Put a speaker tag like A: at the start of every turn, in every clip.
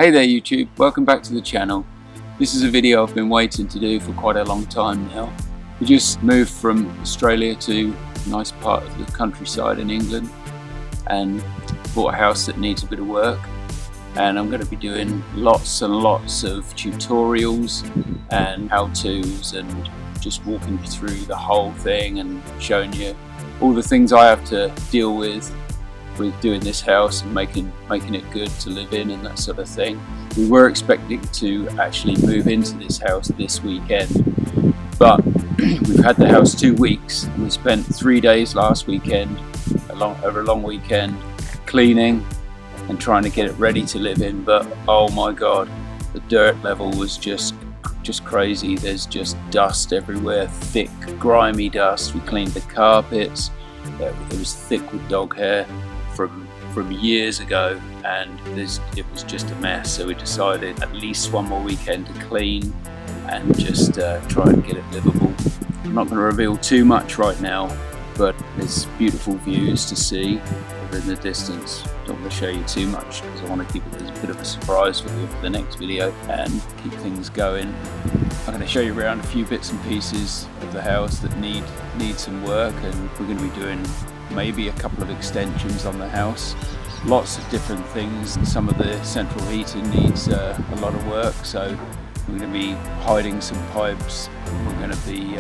A: Hey there YouTube, welcome back to the channel. This is a video I've been waiting to do for quite a long time now. We just moved from Australia to a nice part of the countryside in England and bought a house that needs a bit of work, and I'm going to be doing lots and lots of tutorials and how-tos and just walking you through the whole thing and showing you all the things I have to deal with doing this house and making it good to live in and that sort of thing. We were expecting to actually move into this house this weekend, but we've had the house 2 weeks and we spent 3 days last weekend, over a long weekend, cleaning and trying to get it ready to live in. But oh my god, the dirt level was just crazy. There's just dust everywhere, thick grimy dust. We cleaned the carpets, it was thick with dog hair from years ago, and it was just a mess. So we decided at least one more weekend to clean and just try and get it livable. I'm not going to reveal too much right now, but there's beautiful views to see over in the distance. Don't want to show you too much because I want to keep it as a bit of a surprise for you for the next video and keep things going. I'm going to show you around a few bits and pieces of the house that need some work, and we're going to be doing maybe a couple of extensions on the house. Lots of different things. Some of the central heating needs a lot of work, so we're going to be hiding some pipes. We're going to be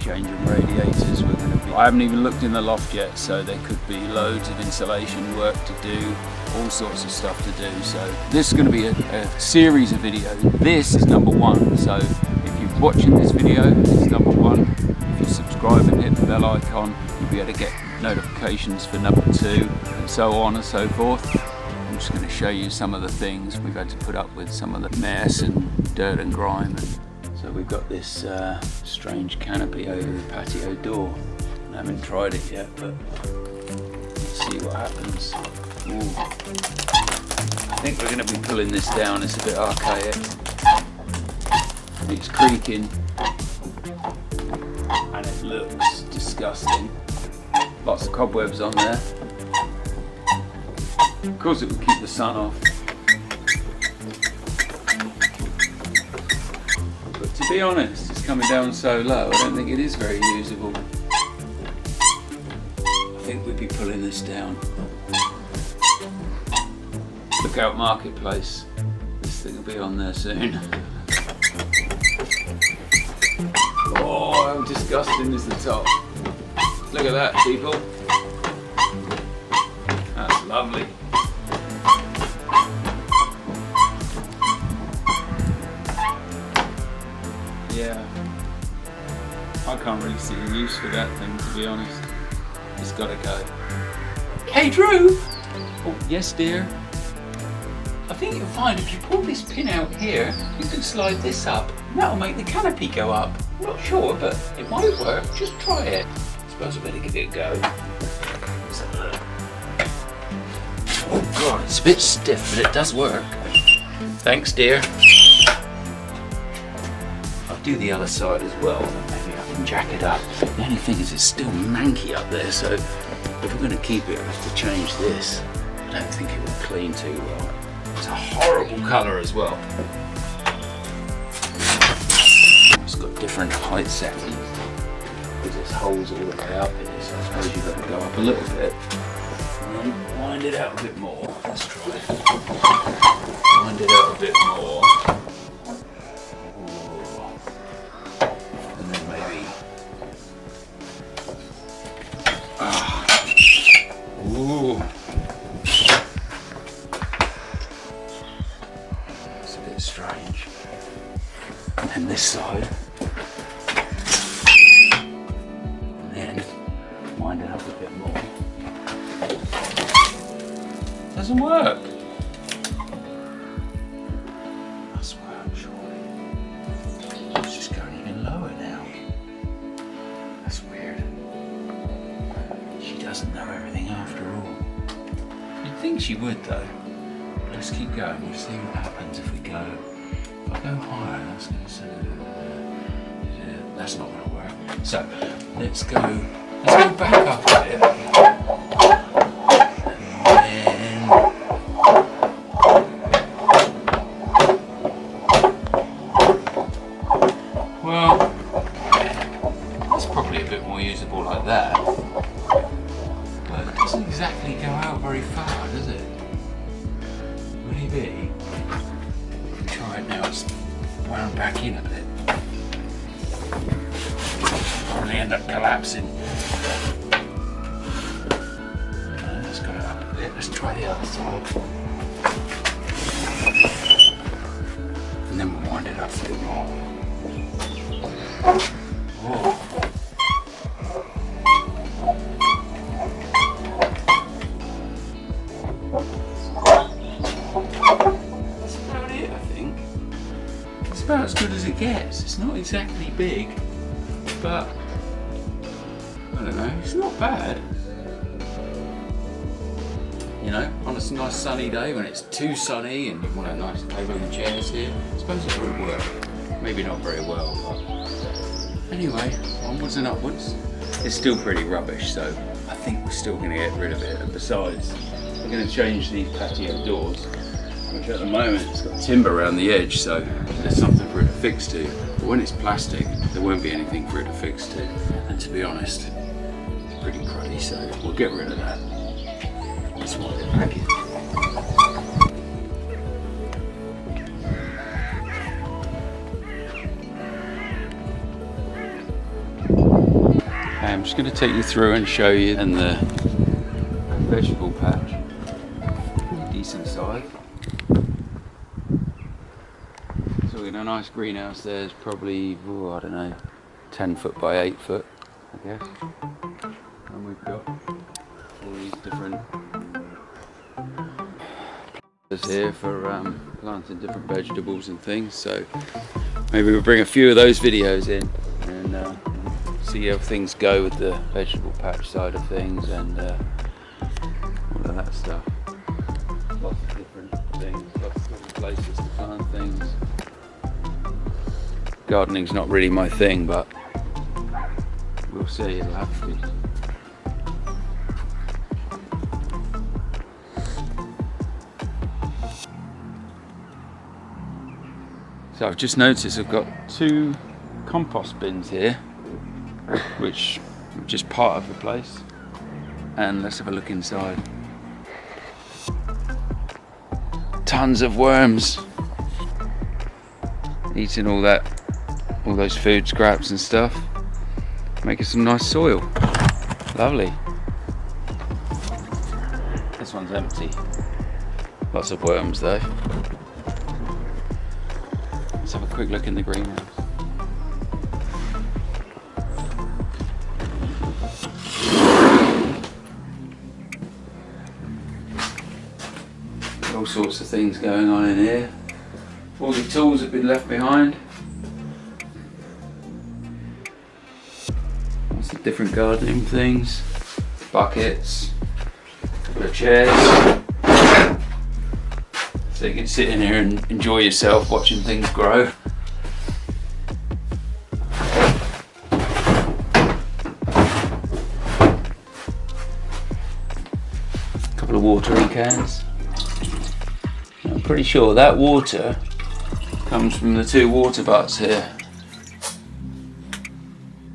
A: changing radiators. I haven't even looked in the loft yet, so there could be loads of insulation work to do, all sorts of stuff to do. So this is going to be a series of videos. This is number one, so if you're watching this video, it's number one. If you subscribe and hit the bell icon, you'll be able to get notifications for number 2 and so on and so forth. I'm just going to show you some of the things we've had to put up with, some of the mess and dirt and grime. So we've got this strange canopy over the patio door. I haven't tried it yet, but let's see what happens. Ooh. I think we're going to be pulling this down. It's a bit archaic. It's creaking and it looks disgusting. Lots of cobwebs on there. Of course it would keep the sun off. But to be honest, it's coming down so low, I don't think it is very usable. I think we'd be pulling this down. Look out Marketplace. This thing will be on there soon. Oh, how disgusting is the top. Look at that, people. That's lovely. Yeah. I can't really see the use for that thing, to be honest. It's gotta go. Hey Drew! Oh, yes dear. I think you'll find if you pull this pin out here, you can slide this up. And that'll make the canopy go up. I'm not sure, but it might work. Just try it. I suppose I better give it a go. Let's have a look. Oh god, it's a bit stiff, but it does work. Thanks dear. I'll do the other side as well, maybe I can jack it up. The only thing is it's still manky up there, so if we're going to keep it I have to change this. I don't think it will clean too well. It's a horrible colour as well. It's got different height settings because there's holes all the way up in it, so I suppose you've got to go up a little bit and then wind it out a bit more. Let's try it. Wind it out a bit more. And then maybe ooh. It's a bit strange. And this side. And then wind it up a bit more. Doesn't work. Must work, surely. It's just going even lower now. That's weird. She doesn't know everything after all. You'd think she would though. Let's keep going, we'll see what happens if we go. If I go higher, that's going to say, that's not going to work. So, let's go back up a bit. And then bit more usable like that. But it doesn't exactly go out very far, does it? Maybe. Try it now, it's wound back in a bit. Probably end up collapsing. Let's got it up a bit. Let's try the other side. And then we'll wind it up a bit more. Whoa. That's about it, I think. It's about as good as it gets. It's not exactly big, but I don't know, it's not bad. You know, on a nice sunny day when it's too sunny and you want a nice table and chairs here, I suppose it would work. Maybe not very well, but anyway, onwards and upwards. It's still pretty rubbish, so I think we're still going to get rid of it. And besides, we're going to change these patio doors, which at the moment it's got timber around the edge, so there's something for it to fix to. But when it's plastic, there won't be anything for it to fix to. And to be honest, it's pretty cruddy, so we'll get rid of that. Let's wind it back in. I'm just going to take you through and show you in the vegetable patch. Pretty decent size. So we've got a nice greenhouse there. It's probably, I don't know, 10 foot by 8 foot, I guess. And we've got all these different planters here for planting different vegetables and things. So maybe we'll bring a few of those videos in and see how things go with the vegetable patch side of things and all of that stuff. Lots of different things, lots of different places to plant things. Gardening's not really my thing, but we'll see, it'll have to be. So I've just noticed I've got 2 compost bins here, which are just part of the place. And let's have a look inside. Tons of worms eating all those food scraps and stuff, making some nice soil. Lovely. This one's empty. Lots of worms though. Let's have a quick look in the greenhouse. All sorts of things going on in here. All the tools have been left behind. Lots of different gardening things. Buckets, a couple of chairs. So you can sit in here and enjoy yourself watching things grow. A couple of watering cans. I'm pretty sure that water comes from the 2 water butts here.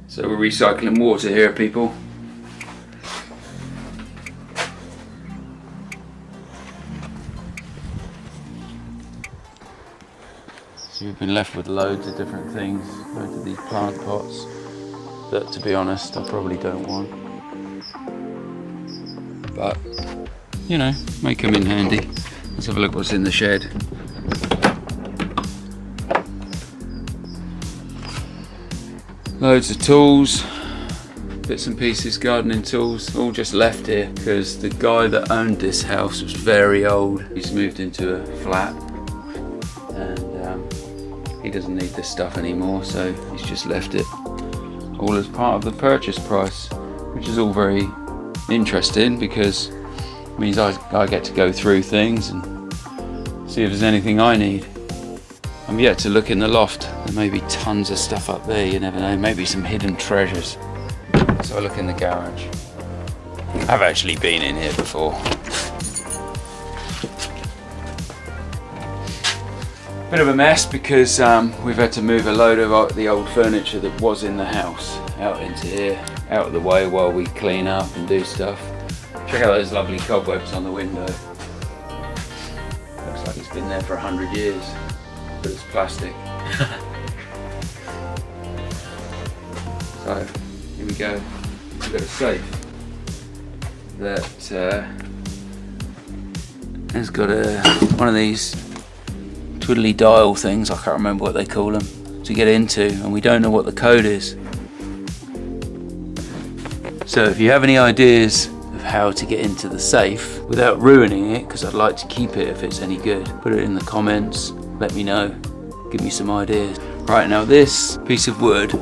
A: So we're recycling water here, people. So we've been left with loads of different things, loads of these plant pots that, to be honest, I probably don't want. But, you know, may come in handy. Let's have a look what's in the shed. Loads of tools, bits and pieces, gardening tools, all just left here because the guy that owned this house was very old. He's moved into a flat and he doesn't need this stuff anymore, so he's just left it all as part of the purchase price, which is all very interesting because it means I get to go through things and see if there's anything I need. I'm yet to look in the loft. There may be tons of stuff up there, you never know, maybe some hidden treasures. So I look in the garage. I've actually been in here before. Bit of a mess because we've had to move a load of the old furniture that was in the house out into here. out of the way while we clean up and do stuff. Check out those lovely cobwebs on the window. Looks like it's been there for 100 years, but it's plastic. So here we go. We've got a safe that has got one of these twiddly dial things, I can't remember what they call them, to get into, and we don't know what the code is. So if you have any ideas of how to get into the safe without ruining it, because I'd like to keep it if it's any good, put it in the comments, let me know, give me some ideas. Right, now this piece of wood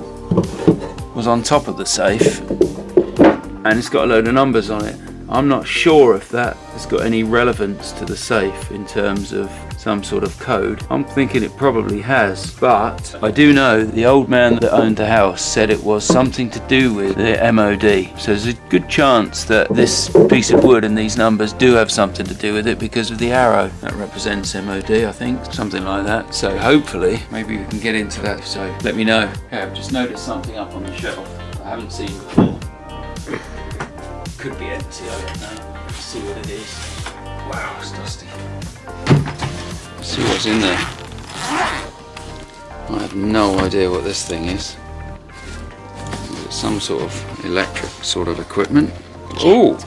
A: was on top of the safe and it's got a load of numbers on it. I'm not sure if that has got any relevance to the safe in terms of some sort of code. I'm thinking it probably has, but I do know the old man that owned the house said it was something to do with the MOD. So there's a good chance that this piece of wood and these numbers do have something to do with it because of the arrow. That represents MOD, I think, something like that. So hopefully, maybe we can get into that. So let me know. Okay, I've just noticed something up on the shelf I haven't seen before. Could be empty, I don't know. Let's see what it is. Wow, it's dusty. Let's see what's in there. I have no idea what this thing is. It's some sort of electric sort of equipment. Oh,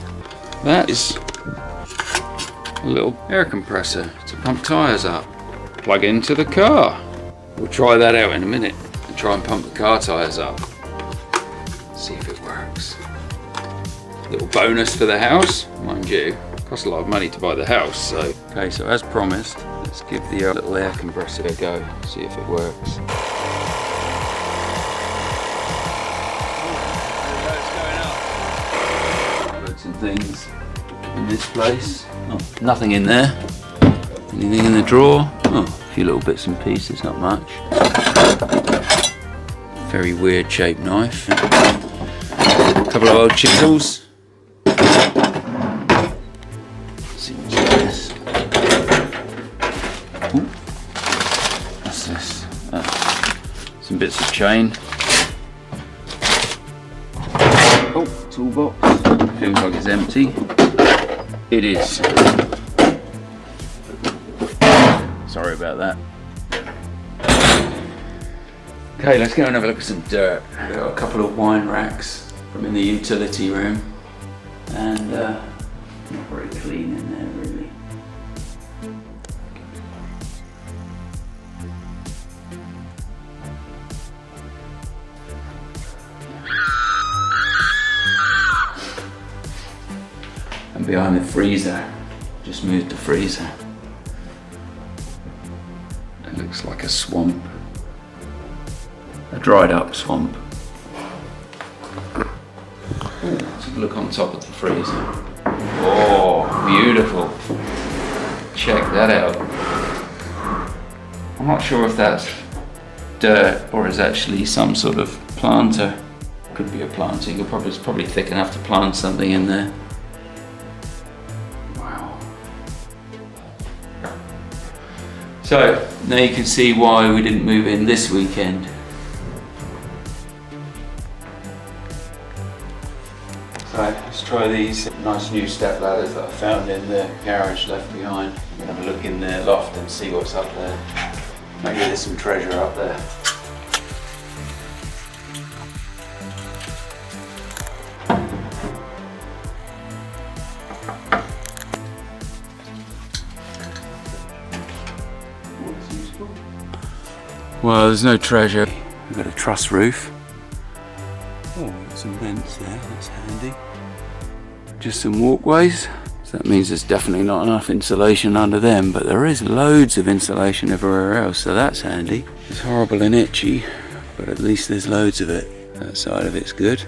A: that is a little air compressor to pump tyres up. Plug into the car. We'll try that out in a minute and try and pump the car tyres up. See if it works. Little bonus for the house, mind you. Costs a lot of money to buy the house, so. Okay, so as promised, let's give the little air compressor a go, see if it works. Put some things in this place. Oh, nothing in there. Anything in the drawer? Oh, a few little bits and pieces, not much. Very weird shaped knife. A couple of old chisels. What's this? Some bits of chain. Oh, toolbox. Feels like it's empty. It is. Sorry about that. Okay, let's go and have a look at some dirt. We've got a couple of wine racks from in the utility room, and not very clean in there really. And behind the freezer, just moved the freezer. It looks like a swamp. A dried up swamp. Let's have a look on top of the freezer. Oh, beautiful. Check that out. I'm not sure if that's dirt or is actually some sort of planter. Could be a planter. It's probably thick enough to plant something in there. Wow. So now you can see why we didn't move in this weekend. Right, let's try these nice new step ladders that I found in the garage left behind. I'm going to have a look in the loft and see what's up there. Maybe there's some treasure up there. Well, there's no treasure. We've got a truss roof. Oh, we've got some vents there, that's handy. Just some walkways, so that means there's definitely not enough insulation under them, but there is loads of insulation everywhere else, so that's handy. It's horrible and itchy, but at least there's loads of it. That side of it's good.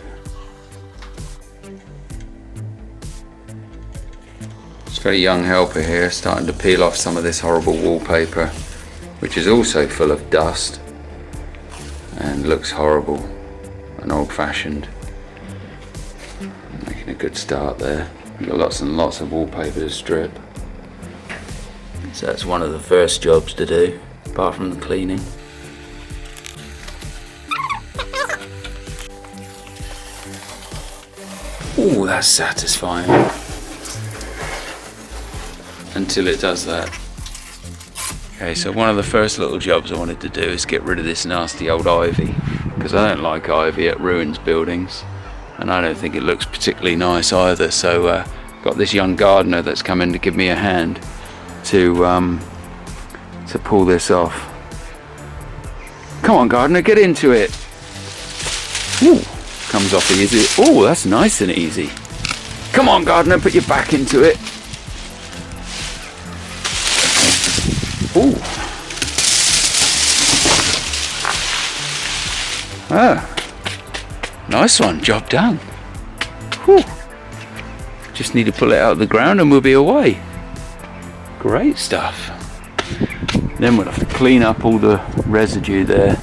A: Just got a young helper here starting to peel off some of this horrible wallpaper, which is also full of dust and looks horrible and old-fashioned. Making a good start there. We've got lots and lots of wallpaper to strip. So that's one of the first jobs to do, apart from the cleaning. Oh, that's satisfying. Until it does that. Okay, so one of the first little jobs I wanted to do is get rid of this nasty old ivy, because I don't like ivy at ruins buildings, and I don't think it looks particularly nice either. So got this young gardener that's come in to give me a hand to pull this off. Come on, gardener, get into it. Ooh, comes off easy. Oh, that's nice and easy. Come on, gardener, put your back into it. Ooh. Ah, nice one, job done. Whew. Just need to pull it out of the ground and we'll be away. Great stuff. Then we'll have to clean up all the residue there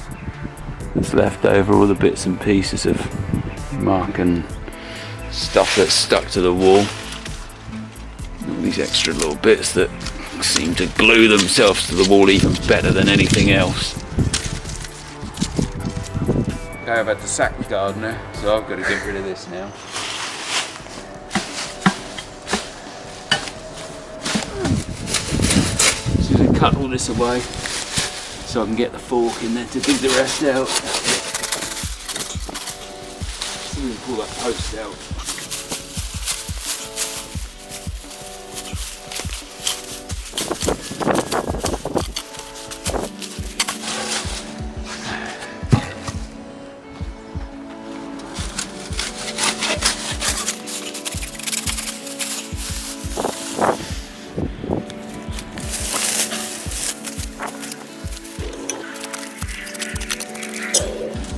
A: that's left over, all the bits and pieces of muck and stuff that's stuck to the wall. All these extra little bits that seem to glue themselves to the wall even better than anything else. Okay, I've had to sack the gardener, so I've got to get rid of this now. So I'm going to cut all this away so I can get the fork in there to dig the rest out. I'm going to pull that post out.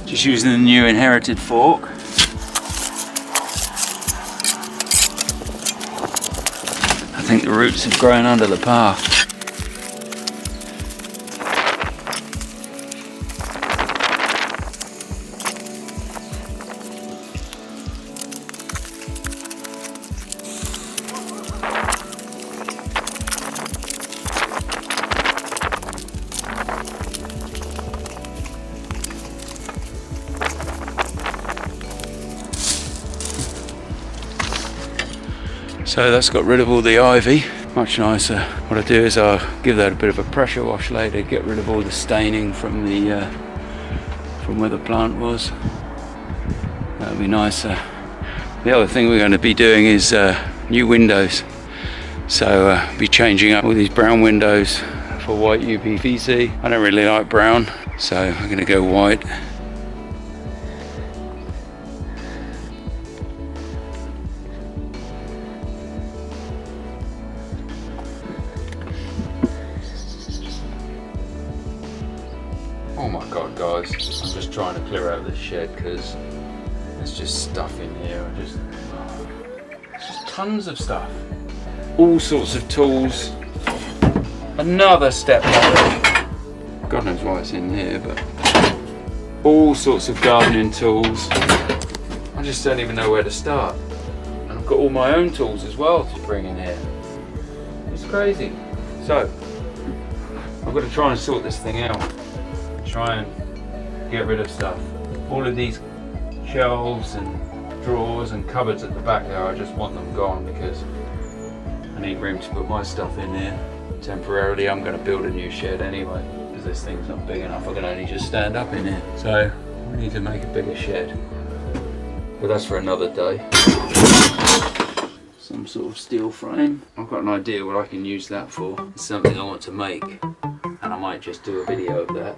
A: Just using the new inherited fork. I think the roots have grown under the path. So that's got rid of all the ivy, much nicer. What I do is I'll give that a bit of a pressure wash later, get rid of all the staining from the from where the plant was. That'll be nicer. The other thing we're going to be doing is new windows. So be changing up all these brown windows for white UPVC. I don't really like brown, so I'm going to go white. Oh my god, guys, I'm just trying to clear out this shed because there's just stuff in here. There's just tons of stuff. All sorts of tools. Another step ladder. God knows why it's in here, but all sorts of gardening tools. I just don't even know where to start. And I've got all my own tools as well to bring in here. It's crazy. So, I've got to try and sort this thing out. Try and get rid of stuff. All of these shelves and drawers and cupboards at the back there, I just want them gone because I need room to put my stuff in here. Temporarily, I'm going to build a new shed anyway because this thing's not big enough. I can only just stand up in here. So we need to make a bigger shed. But that's for another day. Some sort of steel frame. I've got an idea what I can use that for. It's something I want to make, and I might just do a video of that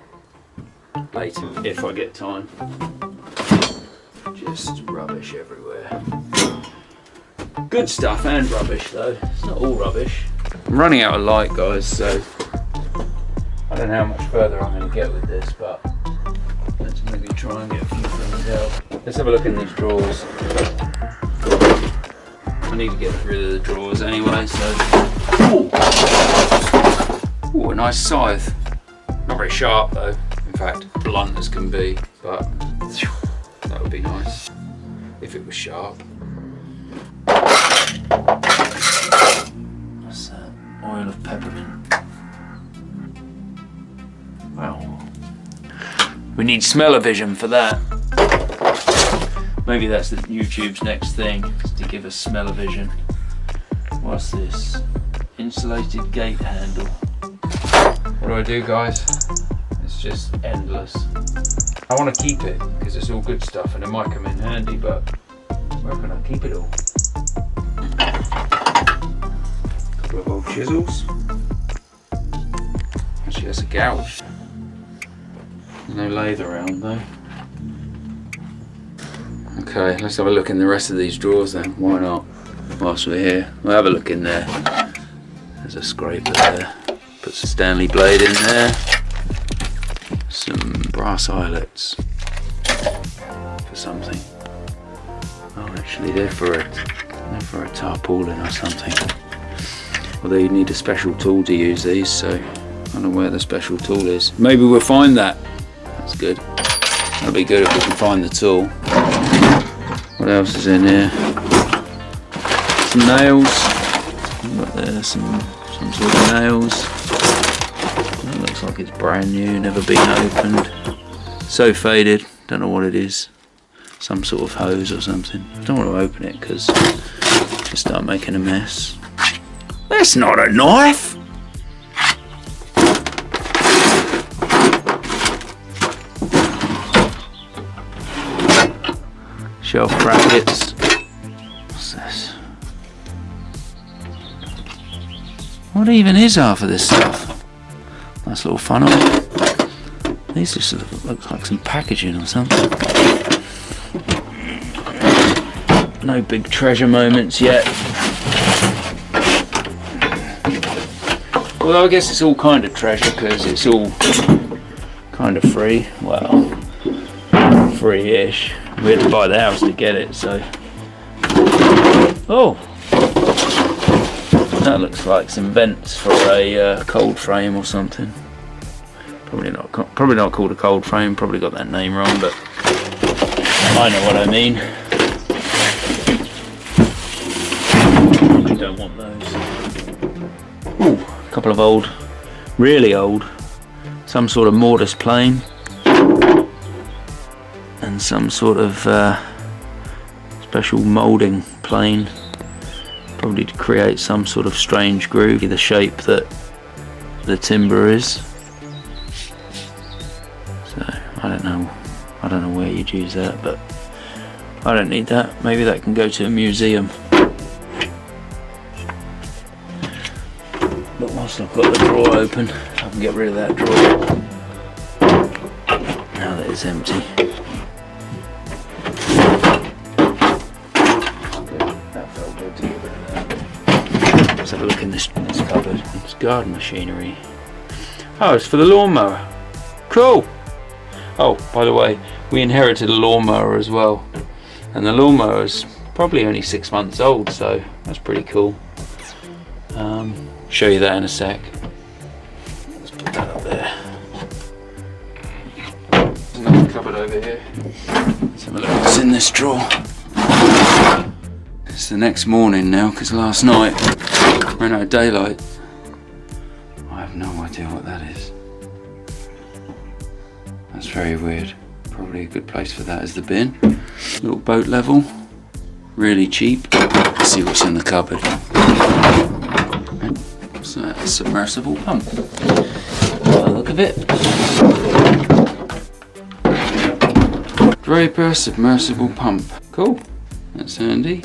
A: later if I get time. Just rubbish everywhere. Good stuff and rubbish though. It's not all rubbish. I'm running out of light, guys, so I don't know how much further I'm going to get with this, but let's maybe try and get a few things out. Let's have a look in these drawers. I need to get rid of the drawers anyway, so... Ooh, a nice scythe. Not very sharp though. In fact, blunt as can be, but that would be nice if it was sharp. What's that? Oil of peppermint. Wow. We need smell-o-vision for that. Maybe that's the YouTube's next thing, is to give us smell-o-vision. What's this? Insulated gate handle. What do I do, guys? It's just endless. I want to keep it because it's all good stuff and it might come in handy, but where can I keep it all? A couple of old chisels. Actually, that's a gouge. There's no lathe around though. Okay, let's have a look in the rest of these drawers then. Why not? Whilst we're here, we'll have a look in there. There's a scraper there. Put some Stanley blade in there. Some brass eyelets for something. Oh, actually, they're for a tarpaulin or something. Although you need a special tool to use these, so I don't know where the special tool is. Maybe we'll find that. That's good. That'll be good if we can find the tool. What else is in here? Some nails. Got there some sort of nails. That looks like it's brand new, never been opened. So faded, don't know what it is. Some sort of hose or something. I don't want to open it because just start making a mess. That's not a knife! Shelf brackets. What's this? What even is half of this stuff? Nice little funnel. These just look like some packaging or something. No big treasure moments yet. Although I guess it's all kind of treasure because it's all kind of free. Well, free-ish. We had to buy the house to get it, so. Oh! That looks like some vents for a cold frame or something. Probably not called a cold frame, probably got that name wrong, but I know what I mean. You don't want those. Ooh, a couple of old, really old, some sort of mortise plane and some sort of special moulding plane, probably to create some sort of strange groove, the shape that the timber is. So I don't know where you'd use that, but I don't need that. Maybe that can go to a museum. But whilst I've got the drawer open, I can get rid of that drawer now that it's empty. Let's have a look in this cupboard. It's garden machinery. Oh, it's for the lawnmower. Cool. Oh, by the way, we inherited a lawnmower as well, and the lawnmower's probably only 6 months old, so that's pretty cool. Show you that in a sec. Let's put that up there. There's another cupboard over here. Let's have a look what's in this drawer. It's the next morning now, because last night ran out of daylight. I have no idea what that is. That's very weird. Probably a good place for that is the bin. Little boat level. Really cheap. Let's see what's in the cupboard. So a submersible pump. By the look of it. Draper submersible pump. Cool. That's handy.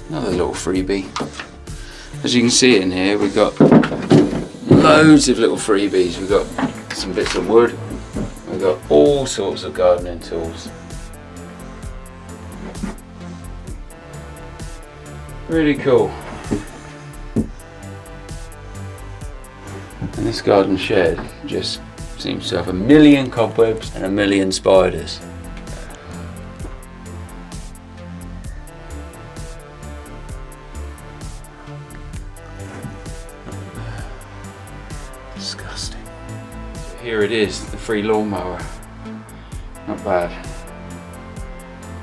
A: Another little freebie. As you can see in here, we've got loads of little freebies. We've got some bits of wood. We've got all sorts of gardening tools. Really cool. And this garden shed just seems to have a million cobwebs and a million spiders. Disgusting. So here it is, the free lawnmower. Not bad.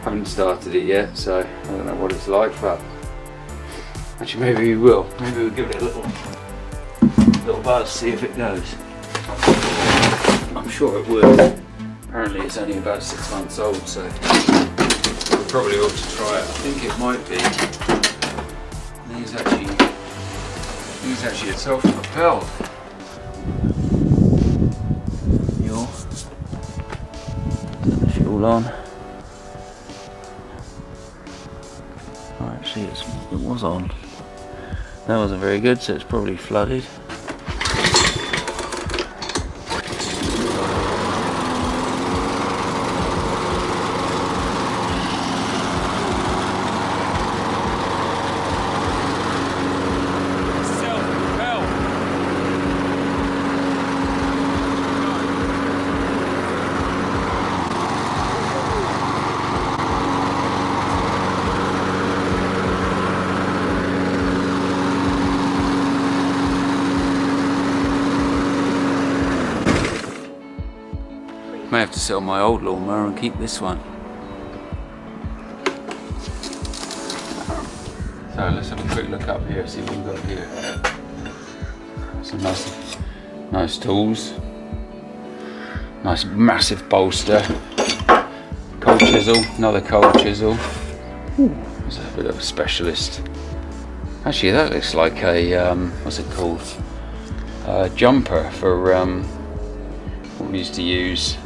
A: Haven't started it yet, so I don't know what it's like, but actually maybe we will. Maybe we'll give it a little buzz, see if it goes. I'm sure it will. Apparently it's only about 6 months old, so we probably ought to try it. I think it might be. These actually self-propelled. Turn the fuel on. Oh, actually it was on. That wasn't very good, so it's probably flooded. May have to sell my old lawnmower and keep this one. So let's have a quick look up here, see what we've got here. Some nice tools. Nice massive bolster. Cold chisel, another cold chisel. There's a bit of a specialist. Actually, that looks like a, what's it called? A jumper for what we used to use.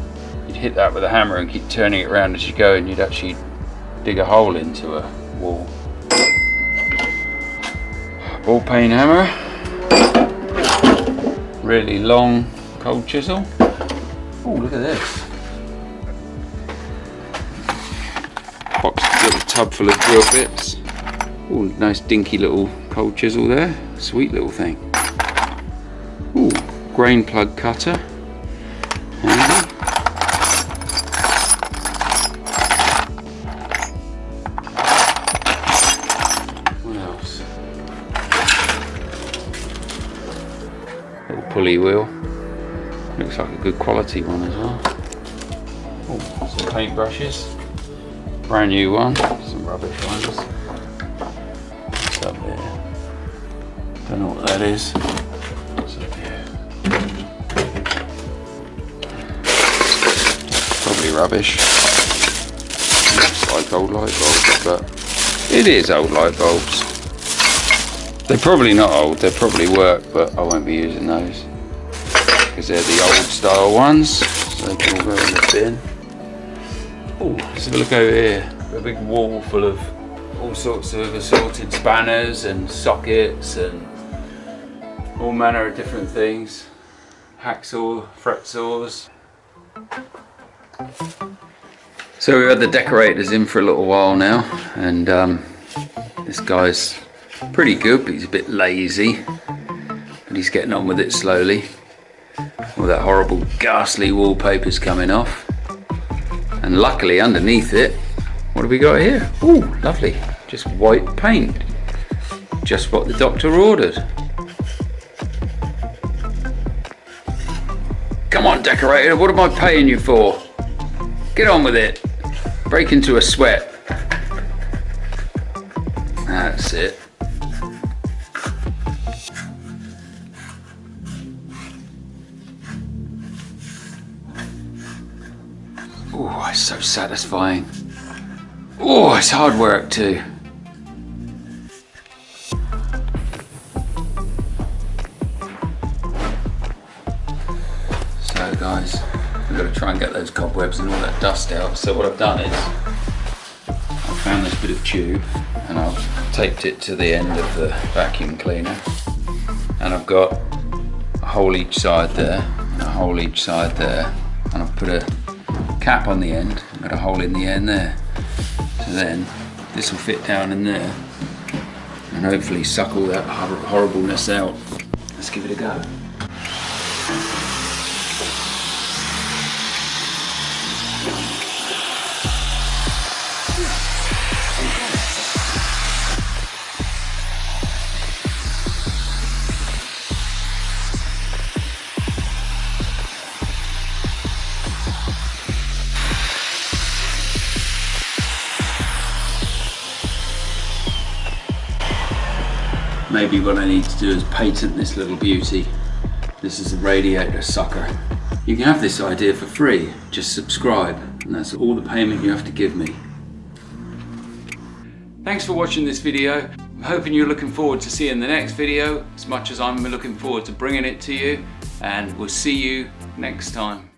A: You'd hit that with a hammer and keep turning it around as you go, and you'd actually dig a hole into a wall. Ball peen hammer. Really long cold chisel. Oh, look at this. Box, little tub full of drill bits. Oh, nice dinky little cold chisel there. Sweet little thing. Oh, grain plug cutter. Handy. What else? Little pulley wheel. Looks like a good quality one as well. Oh, some paint brushes. Brand new one. Some rubbish ones. What's up there? Don't know what that is. What's up here? Probably rubbish. Looks like old light bulbs, but it is old light bulbs. They're probably not old, they probably work, but I won't be using those because they're the old style ones, so they can all go in the bin. Oh, let's have a look over here. A big wall full of all sorts of assorted spanners and sockets and all manner of different things. Hacksaw, fret saws. So we've had the decorators in for a little while now, and this guy's pretty good, but he's a bit lazy. But he's getting on with it slowly. All that horrible ghastly wallpaper's coming off. And luckily underneath it, what have we got here? Ooh, lovely. Just white paint. Just what the doctor ordered. Come on, decorator, what am I paying you for? Get on with it. Break into a sweat. That's it. Oh, it's so satisfying. Oh, it's hard work too. So guys, we've got to try and get those cobwebs and all that dust out. So what I've done is, I found this bit of tube and I've taped it to the end of the vacuum cleaner. And I've got a hole each side there, and a hole each side there. And I've put a cap on the end, got a hole in the end there. So then this will fit down in there and hopefully suck all that horribleness out. Let's give it a go. Maybe what I need to do is patent this little beauty. This is a radiator sucker. You can have this idea for free. Just subscribe, and that's all the payment you have to give me. Thanks for watching this video. I'm hoping you're looking forward to seeing the next video as much as I'm looking forward to bringing it to you, and we'll see you next time.